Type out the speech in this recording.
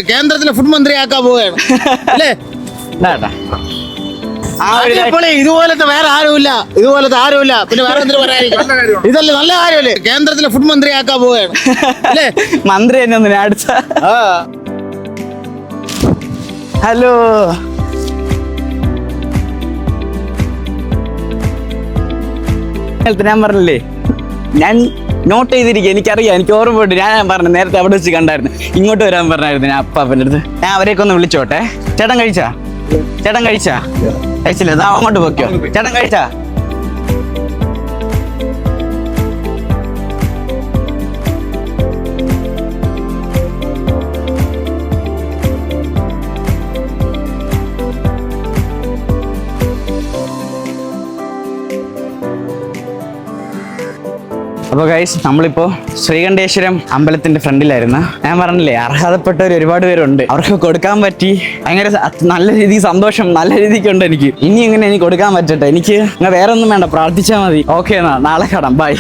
കേന്ദ്രത്തിലെ ഫുഡ് മന്ത്രിയാക്കാൻ പോവുകയാണ് അല്ലേ? ഇതുപോലത്തെ വേറെ ആരുമില്ല, പിന്നെ വേറെ എന്തിനു പറയാനിരിക്കും? ഇതല്ലേ നല്ല കാര്യമല്ലേ? കേന്ദ്രത്തിലെ ഫുഡ് മന്ത്രിയാക്കാൻ പോവുകയാണ് അല്ലേ? മന്ത്രി തന്നെ ഒന്ന് അടിച്ച. ഹലോ, ഞാൻ പറഞ്ഞില്ലേ, ഞാൻ നോട്ട് ചെയ്തിരിക്കുക. എനിക്കറിയാം, എനിക്ക് ഓർമ്മയുണ്ട്. ഞാൻ പറഞ്ഞു നേരത്തെ അവിടെ വെച്ച് കണ്ടായിരുന്നു. ഇങ്ങോട്ട് വരാൻ പറഞ്ഞായിരുന്നു ഞാൻ അപ്പാപ്പൻ്റെ അടുത്ത്. ഞാൻ അവരെയൊക്കെ ഒന്ന് വിളിച്ചോട്ടെ. ചേട്ടൻ കഴിച്ചാ? കഴിച്ചില്ല, അതാ അങ്ങോട്ട് പോക്കോ. ചേട്ടൻ കഴിച്ചാ? അപ്പോൾ ഗൈസ്, നമ്മളിപ്പോൾ ശ്രീകണ്ഠേശ്വരം അമ്പലത്തിന്റെ ഫ്രണ്ടിലായിരുന്നു. ഞാൻ പറഞ്ഞില്ലേ, അർഹതപ്പെട്ടവർ ഒരുപാട് പേരുണ്ട്. അവർക്ക് കൊടുക്കാൻ പറ്റി. ഭയങ്കര നല്ല രീതിക്ക് സന്തോഷം, നല്ല രീതിക്കുണ്ട് എനിക്ക്. ഇനി എങ്ങനെ എനിക്ക് കൊടുക്കാൻ പറ്റട്ടെ? എനിക്ക് വേറെ ഒന്നും വേണ്ട, പ്രാർത്ഥിച്ചാൽ മതി. ഓക്കെ, എന്നാ നാളെ കാണാം. ബൈ.